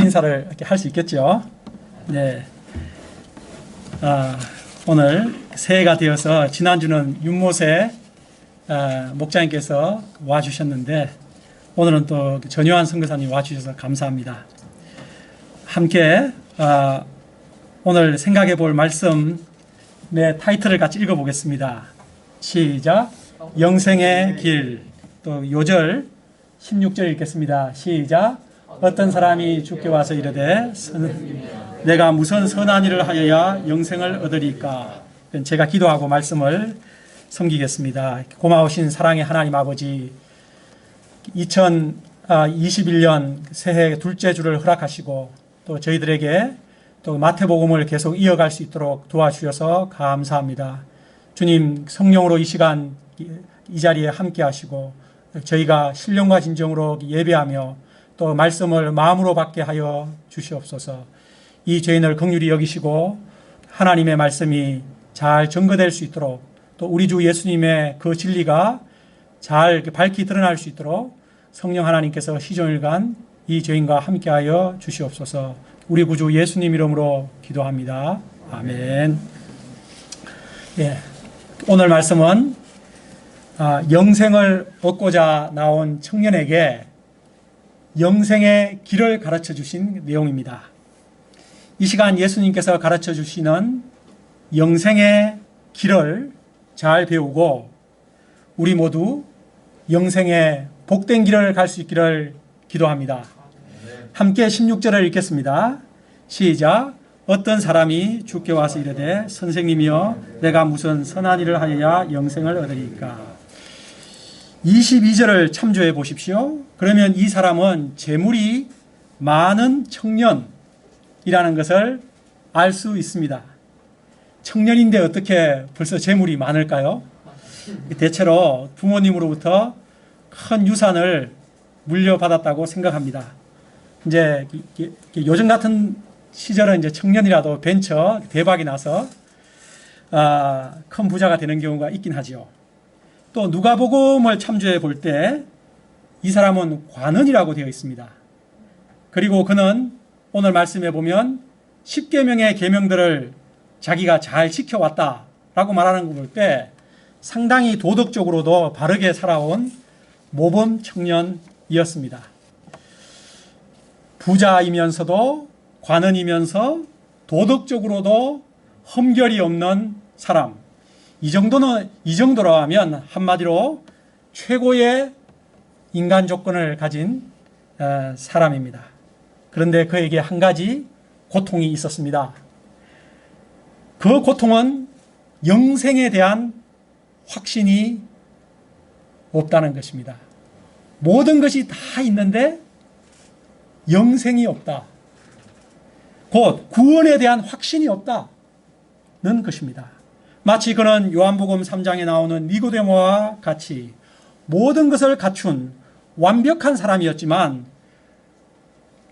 인사를 이렇게 할 수 있겠죠. 네. 오늘 새해가 되어서 지난주는 윤모세 목장님께서 와주셨는데 오늘은 또 전효한 선교사님 와주셔서 감사합니다. 함께 오늘 생각해 볼 말씀의 타이틀을 같이 읽어보겠습니다. 시작. 영생의 길. 또 요절 16절 읽겠습니다. 시작. 어떤 사람이 주께 와서 이르되 내가 무슨 선한 일을 하여야 영생을 얻으리까. 제가 기도하고 말씀을 섬기겠습니다. 고마우신 사랑의 하나님 아버지, 2021년 새해 둘째 주를 허락하시고 또 저희들에게 또 마태복음을 계속 이어갈 수 있도록 도와주셔서 감사합니다. 주님, 성령으로 이 시간 이 자리에 함께 하시고 저희가 신령과 진정으로 예배하며 또 말씀을 마음으로 받게 하여 주시옵소서. 이 죄인을 긍휼히 여기시고 하나님의 말씀이 잘 증거될 수 있도록 또 우리 주 예수님의 그 진리가 잘 밝히 드러날 수 있도록 성령 하나님께서 시종일관 이 죄인과 함께하여 주시옵소서. 우리 구주 예수님 이름으로 기도합니다. 아멘. 예, 오늘 말씀은 영생을 얻고자 나온 청년에게 영생의 길을 가르쳐 주신 내용입니다. 이 시간 예수님께서 가르쳐 주시는 영생의 길을 잘 배우고 우리 모두 영생의 복된 길을 갈 수 있기를 기도합니다. 함께 16절을 읽겠습니다. 시작. 어떤 사람이 주께 와서 이르되 선생님이여 내가 무슨 선한 일을 하여야 영생을 얻으리까. 22절을 참조해 보십시오. 그러면 이 사람은 재물이 많은 청년이라는 것을 알 수 있습니다. 청년인데 어떻게 벌써 재물이 많을까요? 대체로 부모님으로부터 큰 유산을 물려받았다고 생각합니다. 이제 요즘 같은 시절은 이제 청년이라도 벤처 대박이 나서 큰 부자가 되는 경우가 있긴 하죠. 또 누가복음을 참조해 볼 때 이 사람은 관원이라고 되어 있습니다. 그리고 그는 오늘 말씀해 보면 10계명의 계명들을 자기가 잘 지켜왔다라고 말하는 거 볼 때 상당히 도덕적으로도 바르게 살아온 모범 청년이었습니다. 부자이면서도 관원이면서 도덕적으로도 흠결이 없는 사람. 이 정도로 하면 한마디로 최고의 인간 조건을 가진 사람입니다. 그런데 그에게 한 가지 고통이 있었습니다. 그 고통은 영생에 대한 확신이 없다는 것입니다. 모든 것이 다 있는데 영생이 없다. 곧 구원에 대한 확신이 없다는 것입니다. 마치 그는 요한복음 3장에 나오는 니고데모와 같이 모든 것을 갖춘 완벽한 사람이었지만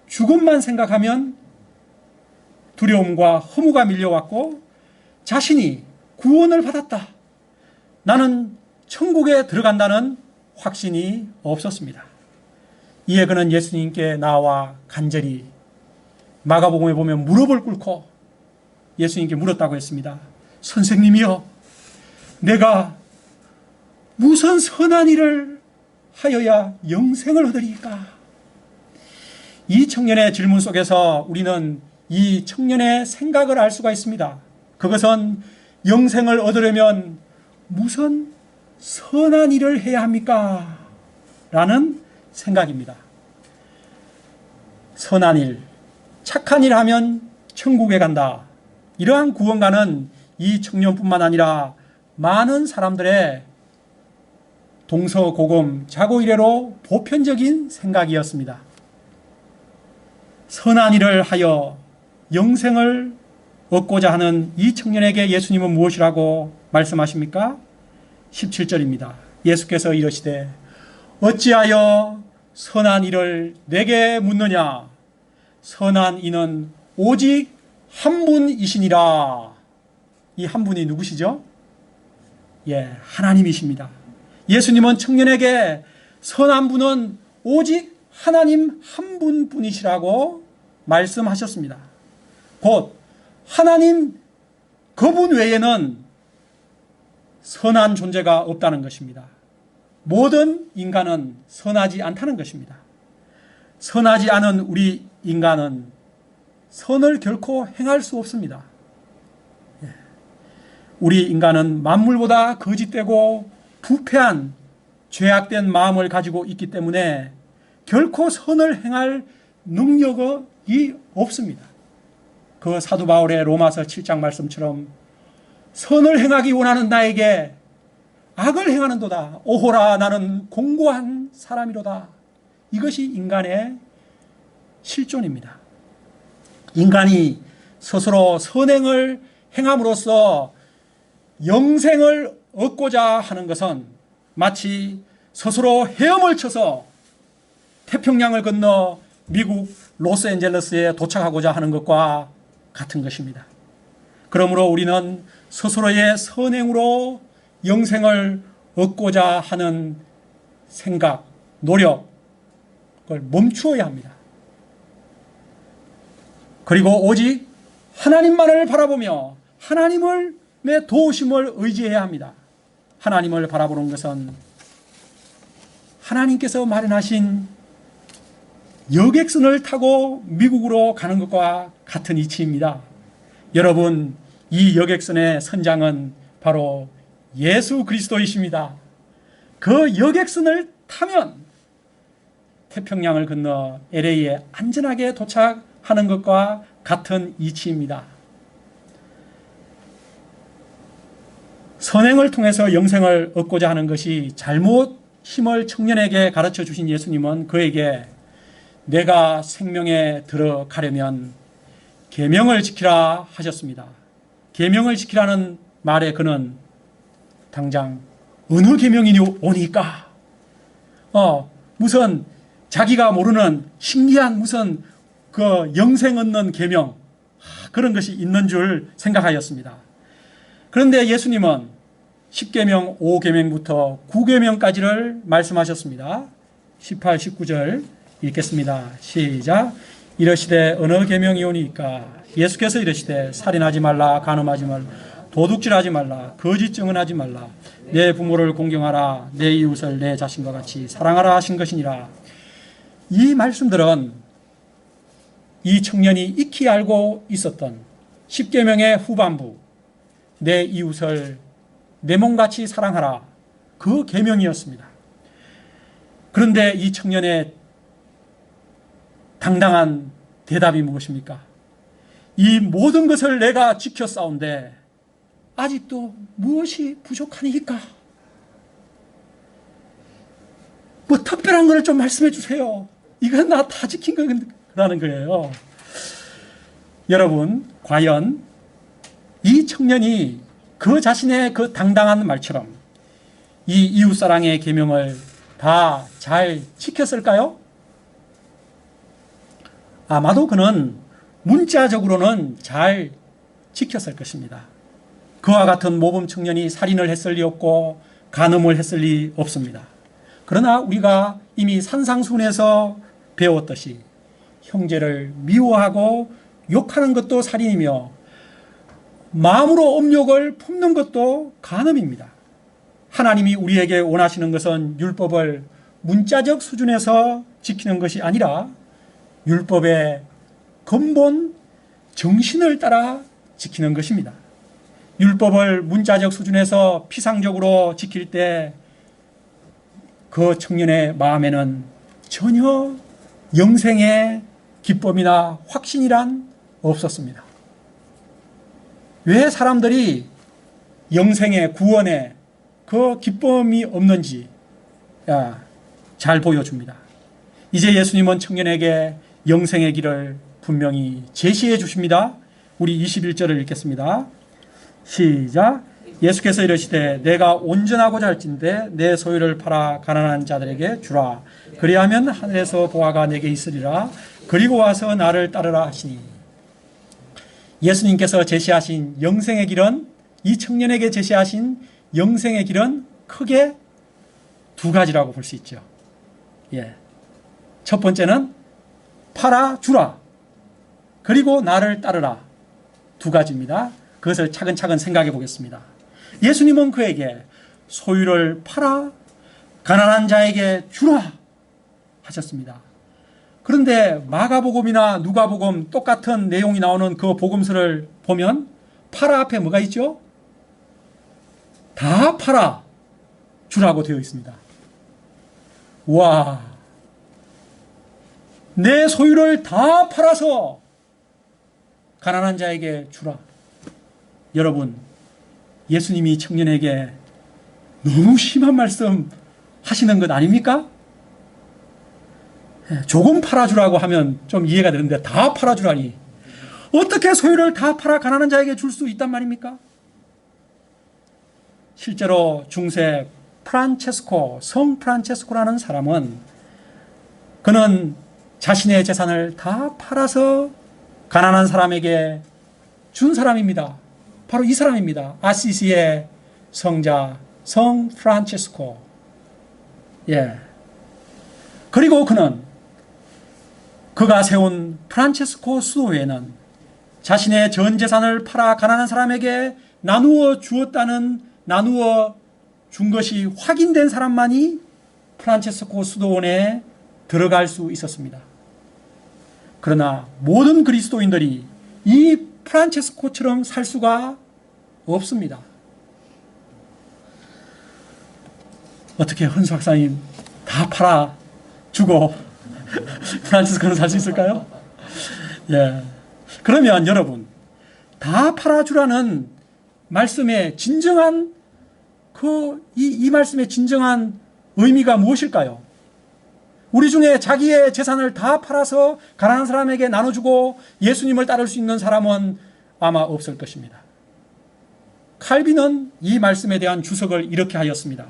죽음만 생각하면 두려움과 허무가 밀려왔고 자신이 구원을 받았다. 나는 천국에 들어간다는 확신이 없었습니다. 이에 그는 예수님께 나와 간절히 마가복음에 보면 무릎을 꿇고 예수님께 물었다고 했습니다. 선생님이여, 내가 무슨 선한 일을 하여야 영생을 얻으리까? 이 청년의 질문 속에서 우리는 이 청년의 생각을 알 수가 있습니다. 그것은 영생을 얻으려면 무슨 선한 일을 해야 합니까? 라는 생각입니다. 선한 일, 착한 일 하면 천국에 간다. 이러한 구원가는 이 청년뿐만 아니라 많은 사람들의 동서고금 자고 이래로 보편적인 생각이었습니다. 선한 일을 하여 영생을 얻고자 하는 이 청년에게 예수님은 무엇이라고 말씀하십니까? 17절입니다. 예수께서 이르시되 어찌하여 선한 일을 내게 묻느냐? 선한 이는 오직 한 분이시니라. 이 한 분이 누구시죠? 예, 하나님이십니다. 예수님은 청년에게 선한 분은 오직 하나님 한 분뿐이시라고 말씀하셨습니다. 곧 하나님 그분 외에는 선한 존재가 없다는 것입니다. 모든 인간은 선하지 않다는 것입니다. 선하지 않은 우리 인간은 선을 결코 행할 수 없습니다. 우리 인간은 만물보다 거짓되고 부패한 죄악된 마음을 가지고 있기 때문에 결코 선을 행할 능력이 없습니다. 그 사도 바울의 로마서 7장 말씀처럼 선을 행하기 원하는 나에게 악을 행하는도다. 오호라 나는 공고한 사람이로다. 이것이 인간의 실존입니다. 인간이 스스로 선행을 행함으로써 영생을 얻고자 하는 것은 마치 스스로 헤엄을 쳐서 태평양을 건너 미국 로스앤젤레스에 도착하고자 하는 것과 같은 것입니다. 그러므로 우리는 스스로의 선행으로 영생을 얻고자 하는 생각, 노력을 멈추어야 합니다. 그리고 오직 하나님만을 바라보며 하나님의 도우심을 의지해야 합니다. 하나님을 바라보는 것은 하나님께서 마련하신 여객선을 타고 미국으로 가는 것과 같은 이치입니다. 여러분, 이 여객선의 선장은 바로 예수 그리스도이십니다. 그 여객선을 타면 태평양을 건너 LA에 안전하게 도착하는 것과 같은 이치입니다. 선행을 통해서 영생을 얻고자 하는 것이 잘못임을 청년에게 가르쳐 주신 예수님은 그에게 내가 생명에 들어가려면 계명을 지키라 하셨습니다. 계명을 지키라는 말에 그는 당장 어느 계명이오니까 무슨 자기가 모르는 신기한 무슨 그 영생 얻는 계명 그런 것이 있는 줄 생각하였습니다. 그런데 예수님은 10계명, 5계명부터 9계명까지를 말씀하셨습니다. 18, 19절 읽겠습니다. 시작. 이러시되 어느 계명이오니까 예수께서 이러시되 살인하지 말라, 간음하지 말라, 도둑질하지 말라, 거짓 증언하지 말라, 내 부모를 공경하라, 내 이웃을 내 자신과 같이 사랑하라 하신 것이니라. 이 말씀들은 이 청년이 익히 알고 있었던 10계명의 후반부, 내 이웃을 내 몸같이 사랑하라, 그 계명이었습니다. 그런데 이 청년의 당당한 대답이 무엇입니까? 이 모든 것을 내가 지켰사온데 아직도 무엇이 부족하니까? 뭐 특별한 걸 좀 말씀해 주세요. 이건 나 다 지킨 거라는 거예요. 여러분, 과연 이 청년이 그 자신의 그 당당한 말처럼 이 이웃사랑의 계명을 다 잘 지켰을까요? 아마도 그는 문자적으로는 잘 지켰을 것입니다. 그와 같은 모범 청년이 살인을 했을 리 없고 간음을 했을 리 없습니다. 그러나 우리가 이미 산상순에서 배웠듯이 형제를 미워하고 욕하는 것도 살인이며 마음으로 음욕을 품는 것도 간음입니다. 하나님이 우리에게 원하시는 것은 율법을 문자적 수준에서 지키는 것이 아니라 율법의 근본 정신을 따라 지키는 것입니다. 율법을 문자적 수준에서 피상적으로 지킬 때 그 청년의 마음에는 전혀 영생의 기쁨이나 확신이란 없었습니다. 왜 사람들이 영생의 구원의 그 기쁨이 없는지 잘 보여줍니다. 이제 예수님은 청년에게 영생의 길을 분명히 제시해 주십니다. 우리 21절을 읽겠습니다. 시작. 예수께서 이르시되 내가 온전하고자 할진대 내 소유를 팔아 가난한 자들에게 주라. 그리하면 하늘에서 보화가 내게 있으리라. 그리고 와서 나를 따르라 하시니, 예수님께서 제시하신 영생의 길은, 이 청년에게 제시하신 영생의 길은 크게 두 가지라고 볼 수 있죠. 첫 번째는 팔아 주라. 그리고 나를 따르라. 두 가지입니다. 그것을 차근차근 생각해 보겠습니다. 예수님은 그에게 소유를 팔아 가난한 자에게 주라 하셨습니다. 그런데 마가복음이나 누가복음 똑같은 내용이 나오는 그 복음서를 보면 팔아 앞에 뭐가 있죠? 다 팔아 주라고 되어 있습니다. 와, 내 소유를 다 팔아서 가난한 자에게 주라. 여러분, 예수님이 청년에게 너무 심한 말씀 하시는 것 아닙니까? 조금 팔아주라고 하면 좀 이해가 되는데 다 팔아주라니. 어떻게 소유를 다 팔아 가난한 자에게 줄 수 있단 말입니까? 실제로 중세 프란체스코, 성 프란체스코라는 사람은 그는 자신의 재산을 다 팔아서 가난한 사람에게 준 사람입니다. 바로 이 사람입니다. 아시시의 성자 성 프란체스코. 예. 그리고 그가 세운 프란체스코 수도회는 자신의 전 재산을 팔아 가난한 사람에게 나누어 준 것이 확인된 사람만이 프란체스코 수도원에 들어갈 수 있었습니다. 그러나 모든 그리스도인들이 이 프란체스코처럼 살 수가 없습니다. 어떻게 헌수 박사님 다 팔아 주고 프란체스코는 살 수 있을까요? 예. 그러면 여러분, 다 팔아주라는 말씀의 진정한 이 말씀의 진정한 의미가 무엇일까요? 우리 중에 자기의 재산을 다 팔아서 가난한 사람에게 나눠주고 예수님을 따를 수 있는 사람은 아마 없을 것입니다. 칼빈은 이 말씀에 대한 주석을 이렇게 하였습니다.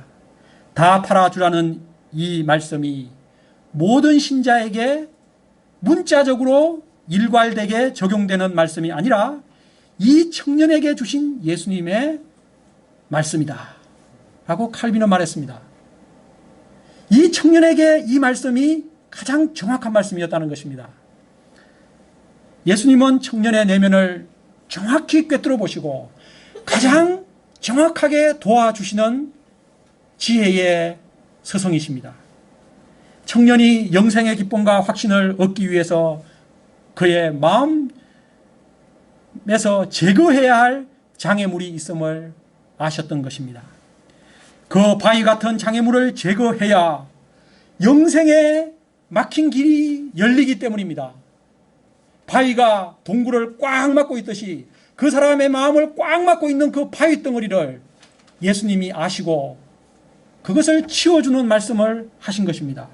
다 팔아주라는 이 말씀이 모든 신자에게 문자적으로 일괄되게 적용되는 말씀이 아니라 이 청년에게 주신 예수님의 말씀이다 라고 칼빈은 말했습니다. 이 청년에게 이 말씀이 가장 정확한 말씀이었다는 것입니다. 예수님은 청년의 내면을 정확히 꿰뚫어 보시고 가장 정확하게 도와주시는 지혜의 스승이십니다. 청년이 영생의 기쁨과 확신을 얻기 위해서 그의 마음에서 제거해야 할 장애물이 있음을 아셨던 것입니다. 그 바위 같은 장애물을 제거해야 영생에 막힌 길이 열리기 때문입니다. 바위가 동굴을 꽉 막고 있듯이 그 사람의 마음을 꽉 막고 있는 그 바위 덩어리를 예수님이 아시고 그것을 치워주는 말씀을 하신 것입니다.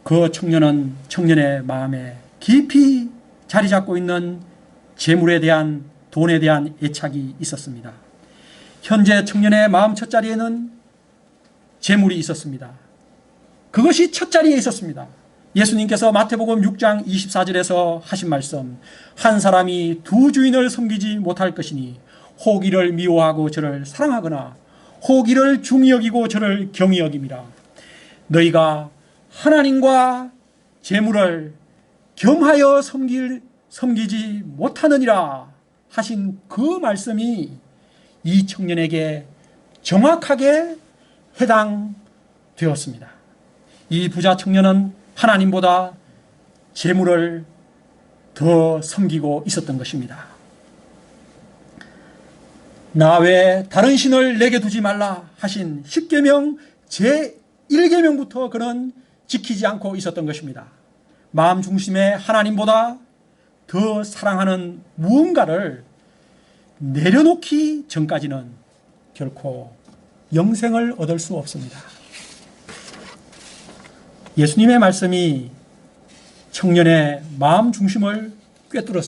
그 청년은 청년의 마음에 깊이 자리 잡고 있는 재물에 대한, 돈에 대한 애착이 있었습니다. 현재 청년의 마음 첫자리에는 재물이 있었습니다. 그것이 첫자리에 있었습니다. 예수님께서 마태복음 6장 24절에서 하신 말씀, 한 사람이 두 주인을 섬기지 못할 것이니 혹 이를 미워하고 저를 사랑하거나 혹 이를 중히 여기고 저를 경히 여김이라. 너희가 하나님과 재물을 겸하여 섬기지 못하느니라 하신 그 말씀이 이 청년에게 정확하게 해당되었습니다. 이 부자 청년은 하나님보다 재물을 더 섬기고 있었던 것입니다. 나 외에 다른 신을 내게 두지 말라 하신 10계명 제1계명부터 그는 지키지 않고 있었던 것입니다. 마음 중심에 하나님보다 더 사랑하는 무언가를 내려놓기 전까지는 결코 영생을 얻을 수 없습니다. 예수님의 말씀이 청년의 마음 중심을 꿰뚫었습니다.